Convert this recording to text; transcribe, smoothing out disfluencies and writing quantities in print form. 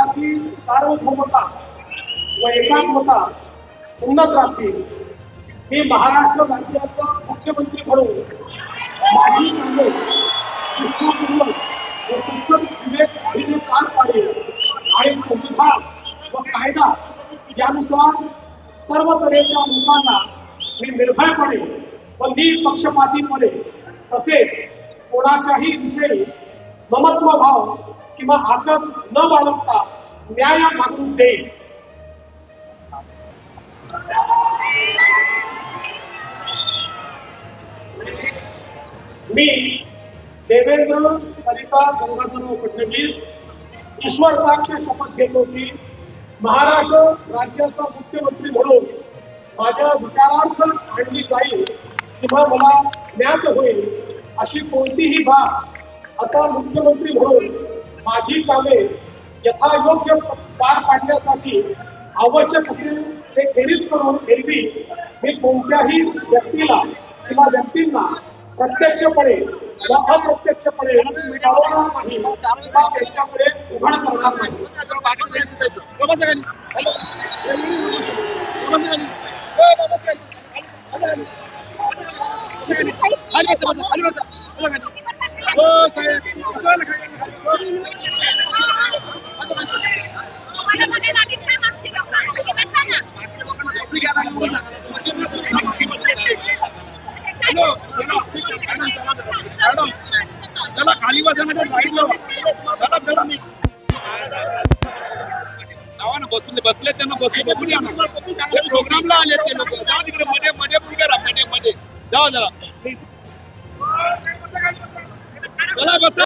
महाराष्ट्राची सार्वभौमता व एकात्मता उन्नत राहतील मी महाराष्ट्र राज्याचा मुख्यमंत्री म्हणून माझी कामे निष्ठापूर्वक व सक्षम विवेक पार पाडेल आणि संविधान व कायदा यानुसार सर्व तऱ्हेच्या लोकांना मी निर्भयपणे व निपक्षपातीपणे तसेच कोणाच्याही विषयी ममत्व भाव किंवा आकस न बाळगता न्याय मागून देईल। मी देवेंद्र सरिता गंगाधरराव फडणवीस ईश्वर साक्ष शपथ घेतो की महाराष्ट्र राज्याचा मुख्यमंत्री म्हणून माझ्या विचारार्थ आणली जाईल किंवा मला ज्ञात होईल अशी कोणतीही बाब असा मुख्यमंत्री म्हणून माझी कामे यथायोग्य पार पाडण्यासाठी आवश्यक असेल ते खेरीज करून एरवी मी कोणत्याही व्यक्तीला किंवा व्यक्तींना प्रत्यक्षपणे व अप्रत्यक्षपणे चालवणार नाही किंवा त्यांच्याकडे उघड करणार नाही। खाली बसले त्यांना बघूया ना प्रोग्रामला आले ते लोक जाऊ तिकडे मध्ये मध्ये उभे राहा मध्ये जावा जरा